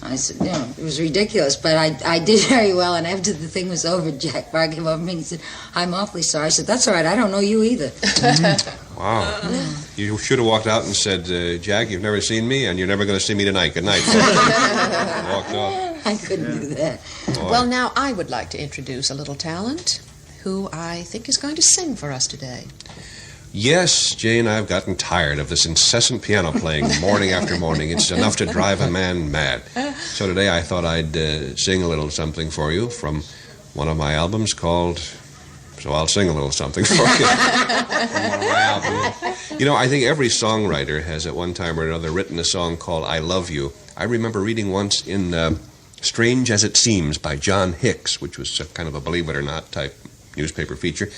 I said, it was ridiculous, but I did very well. And after the thing was over, Jack Parr came over to me and he said, I'm awfully sorry. I said, that's all right, I don't know you either. Wow. You should have walked out and said, Jack, you've never seen me, and you're never going to see me tonight. Good night. Walked off. I couldn't do that. Boy. Well, now I would like to introduce a little talent who I think is going to sing for us today. Yes, Jane, I've gotten tired of this incessant piano playing morning after morning. It's enough to drive a man mad. So today I thought I'd sing a little something for you from one of my albums called... So I'll sing a little something for you from one of my albums. I think every songwriter has at one time or another written a song called I Love You. I remember reading once in Strange as It Seems by John Hicks, which was kind of a believe it or not type newspaper feature,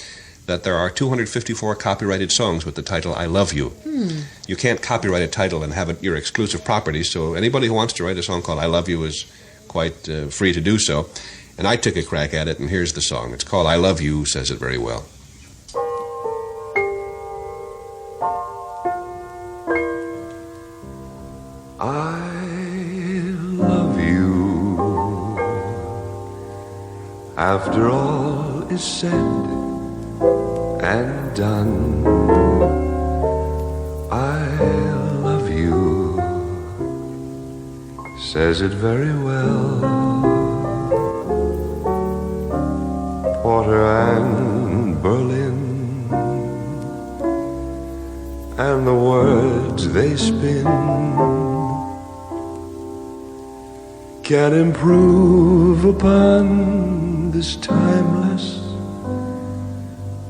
that there are 254 copyrighted songs with the title I Love You. You can't copyright a title and have it your exclusive property, so anybody who wants to write a song called I Love You is quite free to do so. And I took a crack at it, and here's the song. It's called I Love You, says it very well. I love you. After all is said and done, I love you, says it very well. Porter and Berlin, and the words they spin can improve upon this timeless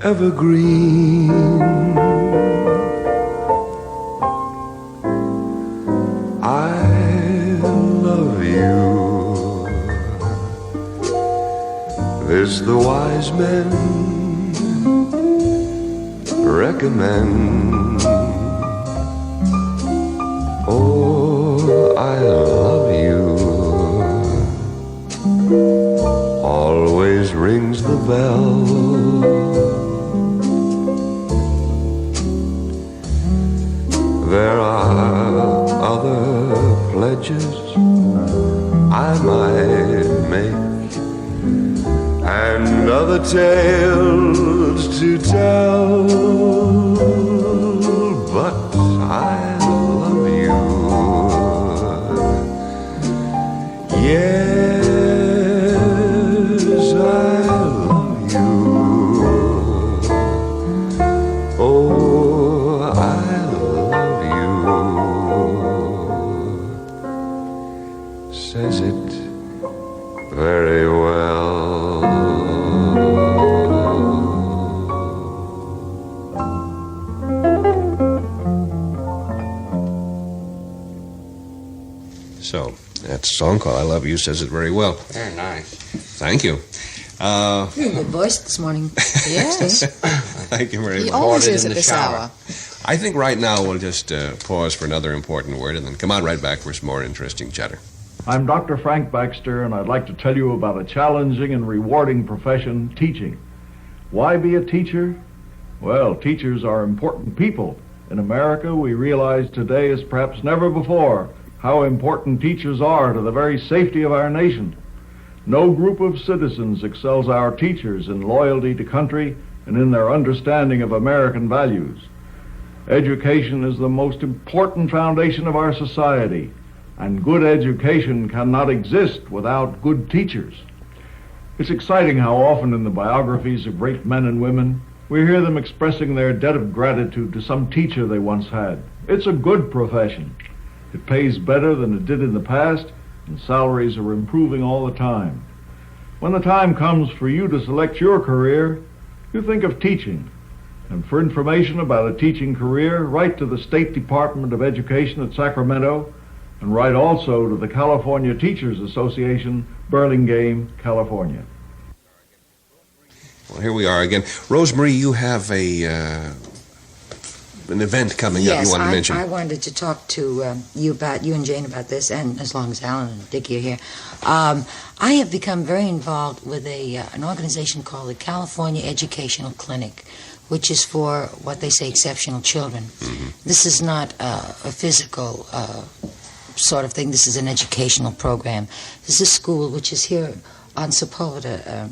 evergreen. I love you, this the wise men recommend. Oh, I love you, always rings the bell. There are other pledges I might make, and other tales to tell, but I love you. Yes, I love you. Oh, I love you, says it very well. So, that song called I Love You says it very well. Very nice. Thank you. You're a good voice this morning. Yes. Thank you very He much. always is in at the this shower. hour. I think right now we'll just pause for another important word and then come on right back for some more interesting chatter. I'm Dr. Frank Baxter, and I'd like to tell you about a challenging and rewarding profession, teaching. Why be a teacher? Well, teachers are important people. In America, we realize today as perhaps never before how important teachers are to the very safety of our nation. No group of citizens excels our teachers in loyalty to country and in their understanding of American values. Education is the most important foundation of our society, and good education cannot exist without good teachers. It's exciting how often in the biographies of great men and women, we hear them expressing their debt of gratitude to some teacher they once had. It's a good profession. It pays better than it did in the past, and salaries are improving all the time. When the time comes for you to select your career, you think of teaching. And for information about a teaching career, write to the State Department of Education at Sacramento, and write also to the California Teachers Association, Burlingame, California. Well, here we are again. Rosemary, you have an event coming up you want to mention. I wanted to talk to you and Jane about this, and as long as Allen and Dickie are here. I have become very involved with an organization called the California Educational Clinic, which is for what they say exceptional children. Mm-hmm. This is not a physical sort of thing. This is an educational program. This is a school which is here on Sepulveda,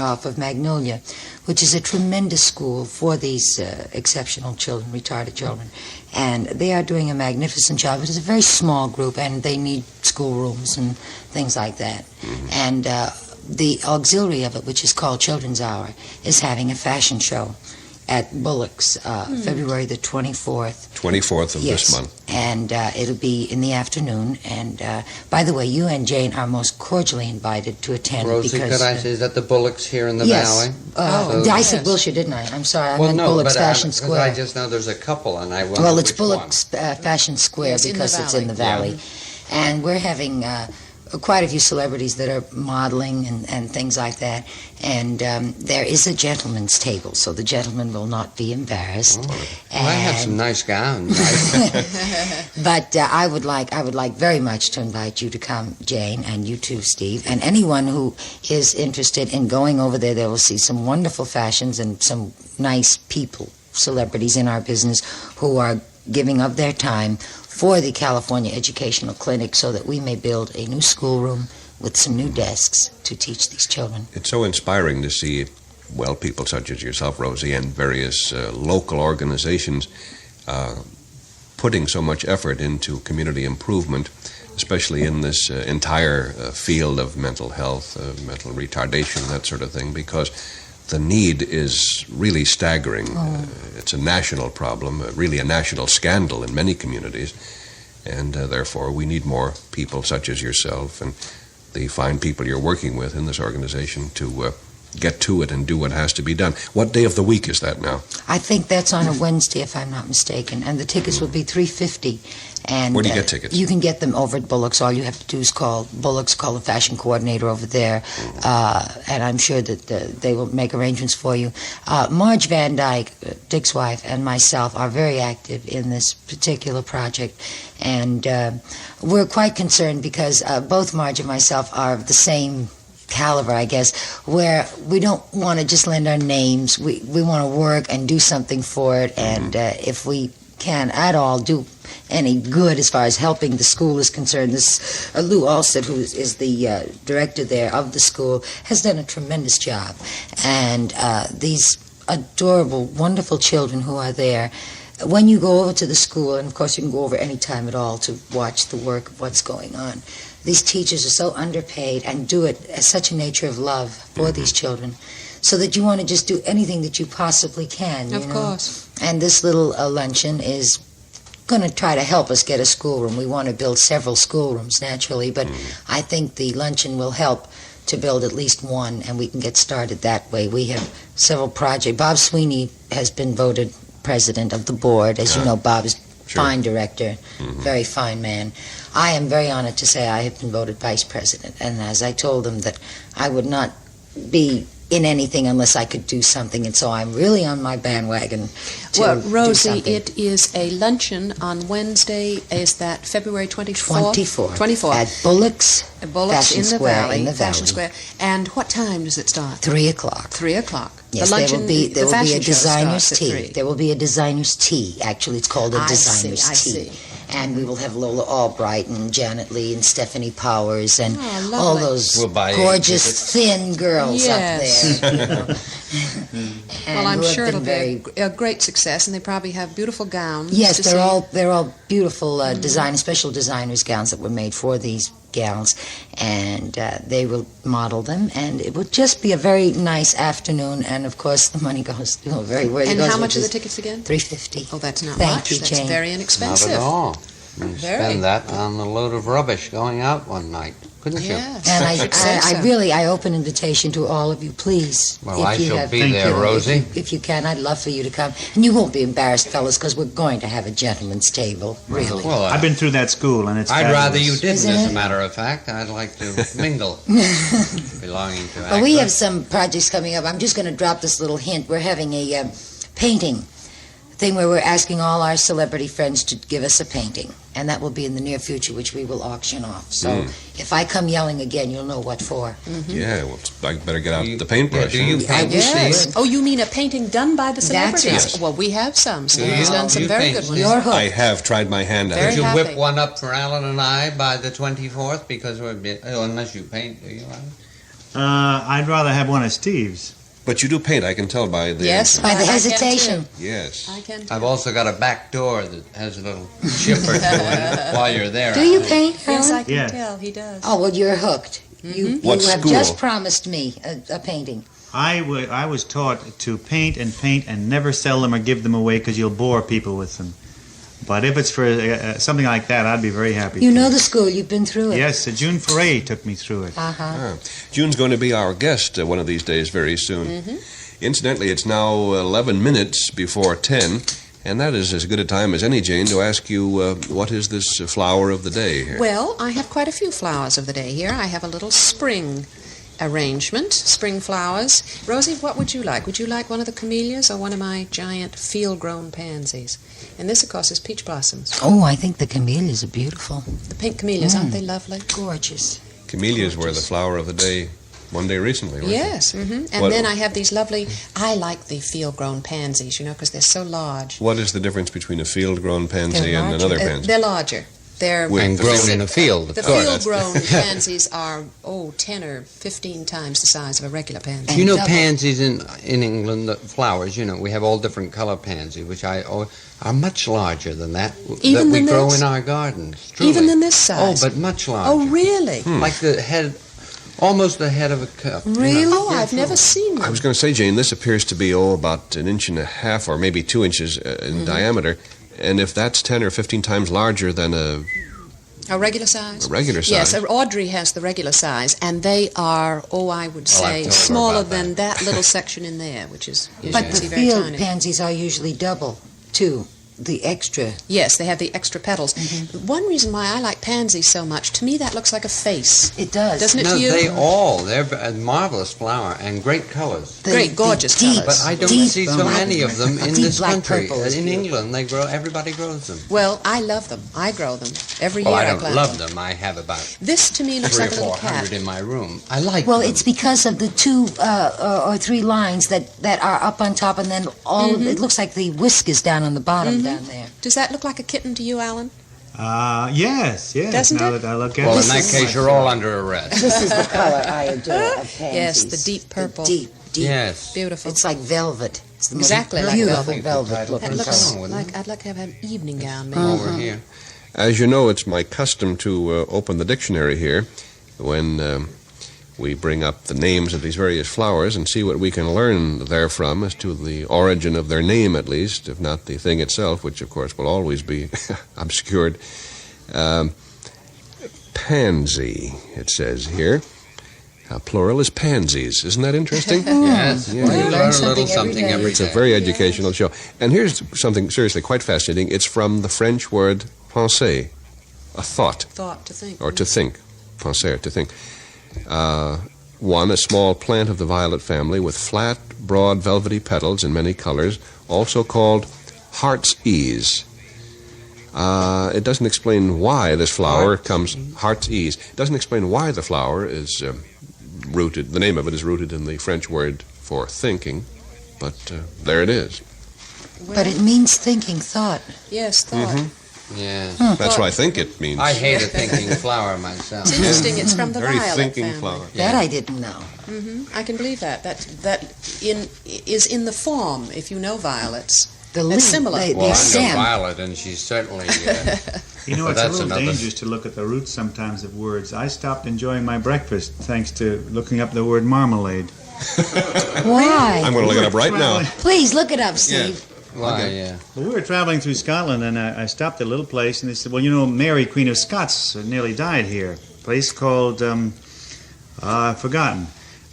off of Magnolia, which is a tremendous school for these exceptional children, retarded children. And they are doing a magnificent job. It is a very small group, and they need schoolrooms and things like that. Mm-hmm. And the auxiliary of it, which is called Children's Hour, is having a fashion show at Bullock's, February the 24th. 24th of this month. And it'll be in the afternoon. And by the way, you and Jane are most cordially invited to attend. Rosie, because, could I say, is that the Bullocks here in the yes. valley? I said Wilshire, didn't I? I'm sorry, I meant Bullock's Fashion Square. I just know there's a couple, and I wonder Well, it's which Bullock's Fashion Square because it's in the valley. Yeah. And we're having quite a few celebrities that are modeling and things like that. And there is a gentleman's table, so the gentleman will not be embarrassed. Oh. Well, I have some nice gowns. But I would like very much to invite you to come, Jane, and you too, Steve, and anyone who is interested in going over there. They will see some wonderful fashions and some nice people, celebrities in our business, who are giving of their time for the California Educational Clinic so that we may build a new schoolroom with some new desks to teach these children. It's so inspiring to see, well, people such as yourself, Rosie, and various local organizations putting so much effort into community improvement, especially in this entire field of mental health, mental retardation, that sort of thing, because the need is really staggering. It's a national problem, really a national scandal in many communities, and therefore we need more people such as yourself and the fine people you're working with in this organization to get to it and do what has to be done. What day of the week is that now? I think that's on a Wednesday, if I'm not mistaken, and the tickets will be $3.50. And where do you get tickets? You can get them over at Bullock's. All you have to do is call Bullock's, call the fashion coordinator over there, and I'm sure that they will make arrangements for you. Marge Van Dyke, Dick's wife, and myself are very active in this particular project, and we're quite concerned because both Marge and myself are of the same caliber, I guess, where we don't want to just lend our names. We want to work and do something for it, and if we can at all do any good as far as helping the school is concerned. This Lou Alstead, who is the director there of the school, has done a tremendous job, and these adorable, wonderful children who are there, when you go over to the school, and of course you can go over any time at all to watch the work of what's going on, these teachers are so underpaid and do it as such a nature of love for these children, so that you want to just do anything that you possibly can. Of course. And this little luncheon is going to try to help us get a schoolroom. We want to build several schoolrooms, naturally, but I think the luncheon will help to build at least one, and we can get started that way. We have several projects. Bob Sweeney has been voted president of the board. As you know, Bob is fine director, very fine man. I am very honored to say I have been voted vice president, and as I told them that I would not be in anything unless I could do something, and so I'm really on my bandwagon to Well, Rosie, do something. it is a luncheon on Wednesday. Is that February 24th? 24th. At Bullock's, Bullock's Fashion in the Square, Valley. in the Fashion Valley. Square. And what time does it start? 3 o'clock. 3 o'clock. Yes, the luncheon, there will be a designer's starts at tea. 3. There will be a designer's tea. Actually, it's called a I designer's see. tea. And we will have Lola Albright and Janet Lee and Stephanie Powers and Oh, all lovely. those We'll buy gorgeous, tickets. thin girls Yes. up there. You know. Well, I'm who have sure it'll been be a great success, and they probably have beautiful gowns. Yes, to they're see. all beautiful special designers gowns that were made for these gals, and they will model them, and it will just be a very nice afternoon. And of course, the money goes very where it And goes. how much are which the is tickets again? $3.50. Oh, that's not Thank much. you, That's Jane. very Not inexpensive. at all. You Very. spend that on a load of rubbish going out one night, couldn't you? Yes. And I should say so. I open invitation to all of you, please. Well, if I you shall have- be Thank there, you. Rosie. If you can, I'd love for you to come. And you won't be embarrassed, fellas, because we're going to have a gentleman's table, really. Well, I've been through that school, and it's I'd rather you fabulous. didn't, Isn't as a it? matter of fact. I'd like to mingle, belonging to Well, we ACRA. have some projects coming up. I'm just going to drop this little hint. We're having a painting thing where we're asking all our celebrity friends to give us a painting, and that will be in the near future, which we will auction off. So if I come yelling again, you'll know what for. Yeah, well, I better get out the paintbrush. do you huh? paint? Yes. Oh, you mean a painting done by the That's celebrities? right. Well, we have some. So Do he's you? done some You very paint. good ones. You're hooked. I have tried my hand at Very it. Could you happy. whip one up for Alan and I by the 24th? Because we're unless you paint, do you, Alan? I'd rather have one of Steve's. But you do paint, I can tell by the... Yes. By the I can hesitation. too. Yes. I can too. I've also got a back door that has a little chipper to it while you're there. Do you Alan. paint, Yes, I Alan? can Yes. tell. He does. Oh, well, you're hooked. You What have school? just promised me a painting. I was taught to paint and never sell them or give them away because you'll bore people with them. But if it's for something like that, I'd be very happy. You to. know the school. You've been through it. Yes, June Foray took me through it. Uh-huh. Ah. June's going to be our guest one of these days very soon. Incidentally, it's now 11 minutes before 10, and that is as good a time as any, Jane, to ask you what is this flower of the day here? Well, I have quite a few flowers of the day here. I have a little spring arrangement, spring flowers. Rosie, what would you like? Would you like one of the camellias or one of my giant field-grown pansies? And this, of course, is peach blossoms. Oh, I think the camellias are beautiful. The pink camellias, aren't they lovely? Gorgeous. Camellias were the flower of the day one day recently, weren't you? Yes, and then I have these lovely, I like the field-grown pansies, because they're so large. What is the difference between a field-grown pansy and another pansy? They're larger. They're and grown in a field. The field-grown pansies are 10 or 15 times the size of a regular pansy. You know, pansies in England, the flowers. We have all different color pansy, which are much larger than that. Even that we than grow this? in our gardens. Truly. Even than this size. Oh, but much larger. Oh, really? Like the head, almost the head of a cup. Really? Oh, I've never seen them. I was going to say, Jane, this appears to be about 1.5 inches or maybe 2 inches in diameter. And if that's 10 or 15 times larger than a regular size? A regular size. Yes, Audrey has the regular size, and they are, I would say, smaller than that little section in there, which is, but the field pansies are usually double, too. The extra. Yes, they have the extra petals. One reason why I like pansies so much, to me that looks like a face. It does. Doesn't it to you? They're a marvelous flower and great colors. Great, gorgeous colors. But I don't see so many of them in this country. In England, everybody grows them. Well, I love them. I grow them. Every year I I plant don't love them. I have about this to me looks 300 like or a little 400 cat. in my room. I like Well, them. it's because of the 2 or 3 lines that are up on top, and then all it looks like the whisk is down on the bottom down there. Does that look like a kitten to you, Alan? Yes. Doesn't now it? that I look at Well, it. in that case, you're all under arrest. This is the color I adore of pansies. Yes, the deep purple. The deep. Yes. Beautiful. It's like velvet. It's the Exactly most like beautiful velvet. velvet. That looks like I'd like to have an evening gown made. Over here. As you know, it's my custom to open the dictionary here when we bring up the names of these various flowers and see what we can learn therefrom as to the origin of their name, at least, if not the thing itself, which, of course, will always be obscured. Pansy, it says here. Plural is pansies. Isn't that interesting? Yes. Yeah. Well, you learn a little something every day. It's a very educational show. And here's something seriously quite fascinating. It's from the French word penser, a thought. Thought, to think. Or to think. Penser, to think. One, a small plant of the violet family with flat, broad, velvety petals in many colors, also called heart's ease. It doesn't explain why this flower comes, heart's ease. It doesn't explain why the flower is rooted, the name of it is rooted in the French word for thinking, but there it is. But it means thinking, thought. Yes, thought. Yes. That's what I think it means. I hate a thinking flower myself. It's interesting. It's from the Very violet thinking family. flower. That I didn't know. I can believe that. That is in the form. If you know violets, The that's similar. Well, I know stem. Violet, and she's certainly... You know, But it's a that's little another- dangerous to look at the roots sometimes of words. I stopped enjoying my breakfast thanks to looking up the word marmalade. Why? I'm going to look it up right now. Please look it up, Steve. Why, yeah. Well, we were traveling through Scotland, and I stopped at a little place, and they said, well, Mary, Queen of Scots, nearly died here. A place called, I've forgotten.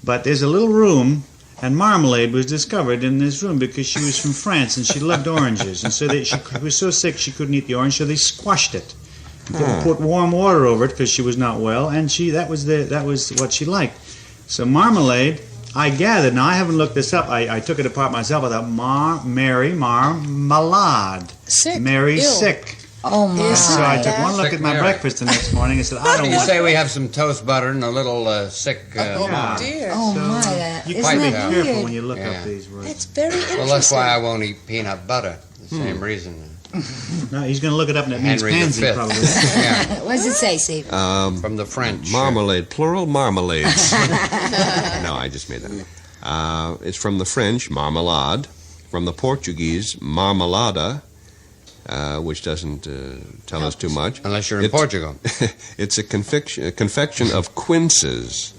But there's a little room, and marmalade was discovered in this room because she was from France, and she loved oranges. And so she was so sick she couldn't eat the orange, so they squashed it. Put warm water over it because she was not well, and that was what she liked. So marmalade, I gathered. Now I haven't looked this up. I took it apart myself. I thought Mary Marmalade. Sick. Mary Ill. sick. Oh, my. So I took one look Sick at my Mary. breakfast the next morning and said, I don't You want. say we have some toast butter and a little sick... Yeah. Dear. Oh, So my. That, You isn't quite be that careful weird? when you look Yeah. up these words. That's very interesting. Well, that's why I won't eat peanut butter. The same reason. No, he's going to look it up, and it means Henry pansy, V. probably. Yeah, What does it say, Steve? from the French. Marmalade, plural marmalades. No, I just made that up. It's from the French, marmalade, from the Portuguese, marmalada, which doesn't tell us too much. Unless you're in Portugal. It's a confection of quinces.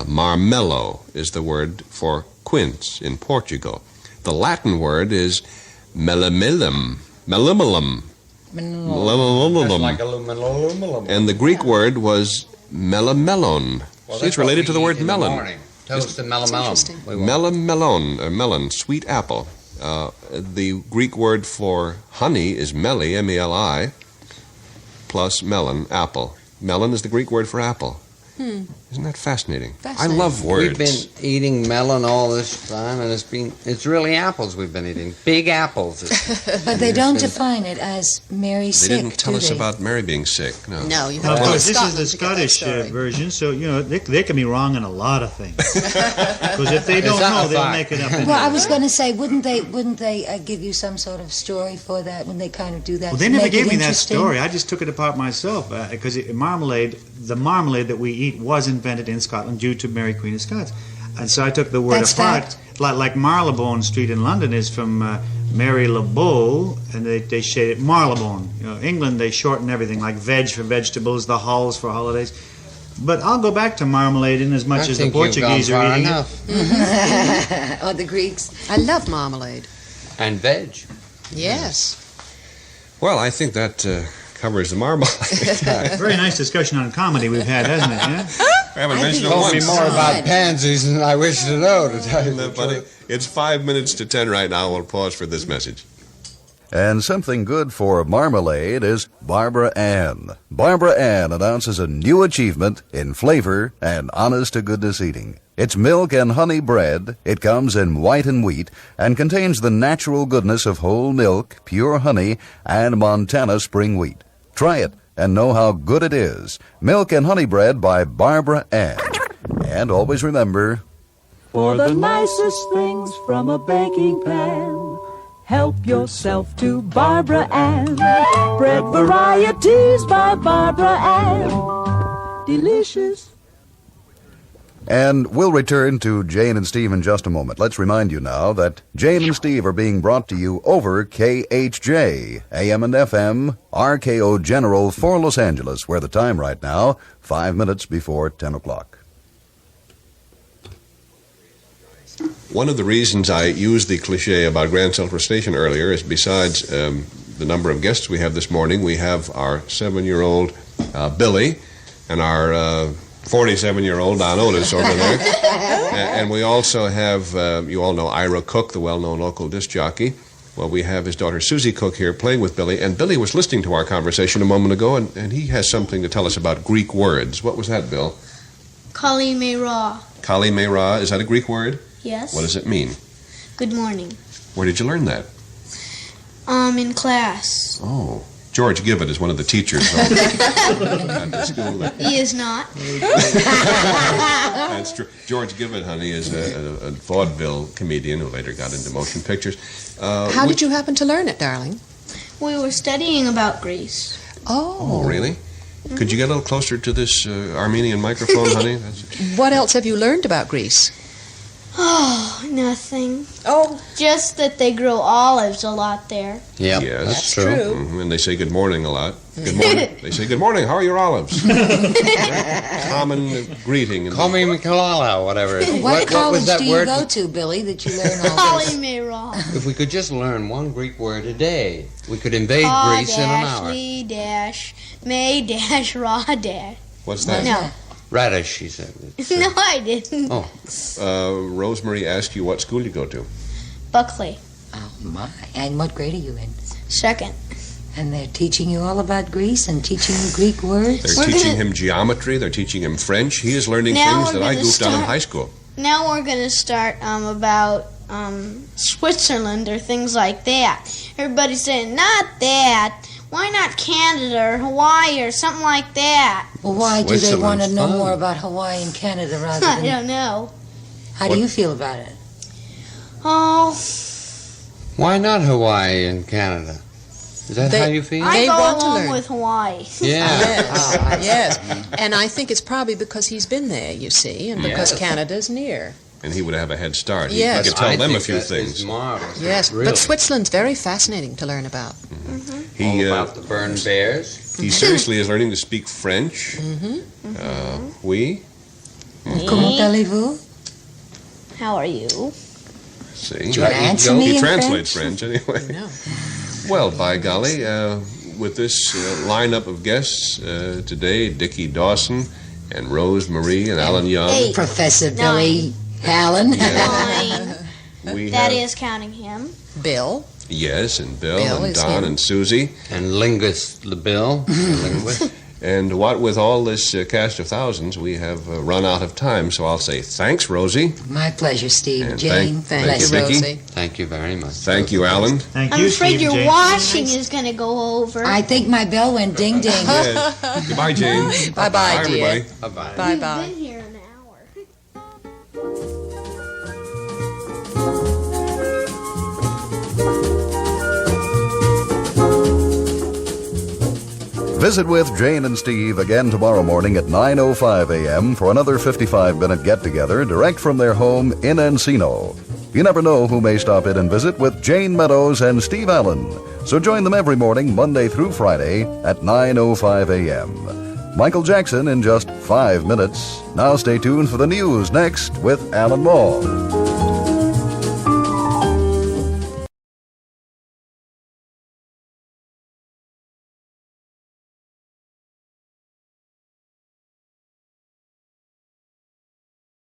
Marmelo is the word for quince in Portugal. The Latin word is melamellum. Melamellum. That's like aluminum. And the Greek word was melamelon. Well, See, it's related to the word melon. Morning. Toast and melamelum. interesting. Melamelon, or melon, sweet apple. The Greek word for honey is meli, M-E-L-I, plus melon, apple. Melon is the Greek word for apple. Isn't that fascinating? Fascinating. I love words. We've been eating melon all this time, and it's really apples we've been eating. Big apples. But they don't define it as Mary They sick, didn't tell do us they? about Mary being sick. No. No, you Now, have of to course, go to this is the Scotland to get that Scottish story. version, so, they can be wrong on a lot of things. Because if they don't not know, a they'll fact. make it up. Anyway. Well, I was going to say, wouldn't they give you some sort of story for that when they kind of do that? Well, to they never make it gave me that interesting? story. I just took it apart myself because the marmalade that we eat was invented in Scotland due to Mary Queen of Scots. And so I took the word That's apart. fact. Like Marylebone Street in London is from Mary Le Beau, and they shade it Marylebone. England, they shorten everything, like veg for vegetables, the halls for holidays. But I'll go back to marmalade in as much as the Portuguese are eating it. Or the Greeks. I love marmalade. And veg. Yes. Well, I think that covers the marmalade. Very nice discussion on comedy we've had, hasn't it? Yeah? I haven't I mentioned think it Told me once. more about pansies than I wish to know, to tell you the Buddy, truth. it's 5 minutes to 10 right now. We'll pause for this message. And something good for marmalade is Barbara Ann. Barbara Ann announces a new achievement in flavor and honest-to-goodness eating. It's milk and honey bread. It comes in white and wheat and contains the natural goodness of whole milk, pure honey, and Montana spring wheat. Try it and know how good it is. Milk and honey bread by Barbara Ann. And always remember, For the nicest things from a baking pan, help yourself to Barbara Ann. Bread varieties by Barbara Ann. Delicious. And we'll return to Jane and Steve in just a moment. Let's remind you now that Jane and Steve are being brought to you over KHJ, AM and FM, RKO General for Los Angeles, where the time right now, 5 minutes before 10 o'clock. One of the reasons I used the cliche about Grand Central Station earlier is besides the number of guests we have this morning, we have our 7-year-old Billy and our 47-year-old Don Otis over there. And we also have, you all know Ira Cook, the well-known local disc jockey. Well, we have his daughter Susie Cook here playing with Billy, and Billy was listening to our conversation a moment ago, and he has something to tell us about Greek words. What was that, Bill? Kali Meira. Kali Meira, is that a Greek word? Yes. What does it mean? Good morning. Where did you learn that? In class. Oh, George Gibbett is one of the teachers at the school. He is not. That's true. George Gibbett, honey, is a vaudeville comedian who later got into motion pictures. How did you happen to learn it, darling? We were studying about Greece. Oh, really? Could you get a little closer to this Armenian microphone, honey? What else have you learned about Greece? Oh, nothing. Oh. Just that they grow olives a lot there. Yeah, Yes. that's true. And they say good morning a lot. Good morning. They say, good morning, how are your olives? Common greeting. Call me Mikalala, whatever it is. What college was that do you word? go to, Billy, that you learn all Kali this? Meira. If we could just learn one Greek word a day, we could invade Greece in an hour. Li dash May dash Ra dash. What's that? No. Radish, she said. No, I didn't. Oh. Rosemary asked you what school you go to. Buckley. Oh, my. And what grade are you in? Second. And they're teaching you all about Greece and teaching you Greek words? They're teaching him geometry. They're teaching him French. He is learning Now things we're that I gonna goofed on in start- high school. Now we're going to start about Switzerland or things like that. Everybody's saying, not that. Why not Canada or Hawaii or something like that? Well, why do they want to Switzerland's know fun. more about Hawaii and Canada rather I than... don't know. How do you feel about it? Oh, Why not Hawaii and Canada? Is that how you feel? I They go want to along learn. with Hawaii. Yeah. Yes, yes. And I think it's probably because he's been there, you see, and because Yes. Canada's near. And he would have a head start. Yes. He could tell I them a think few that things. is marvelous. Yes, Really. but Switzerland's very fascinating to learn about. He, All about the burned bears. he seriously is learning to speak French. Oui. Comment allez-vous? How are you? See. Do you answer me He in translates French? French anyway. No. Well, by golly, with this lineup of guests today, Dickie Dawson and Rose Marie and Alan Young, 8, Professor Billy Allen. 9. we That have, is counting him. Bill. yes, and Bill Bill and is Don him. and Susie. And linguist, the Bill. The linguist. And what with all this cast of thousands, we have run out of time. So I'll say thanks, Rosie. My pleasure, Steve. And Jane, thank you, Rosie. Vicki. Thank you very much. Thank you, Alan. Thank I'm you, afraid Steve and your Jane. washing is going to go over. I think my bell went ding ding. Yes. Goodbye, Jane. Bye-bye, Bye, dear. everybody. Bye-bye. Bye-bye. We've been here an hour. Visit with Jane and Steve again tomorrow morning at 9:05 a.m. for another 55-minute get-together direct from their home in Encino. You never know who may stop in and visit with Jayne Meadows and Steve Allen. So join them every morning, Monday through Friday at 9:05 a.m. Michael Jackson in just 5 minutes. Now stay tuned for the news next with Alan Moore.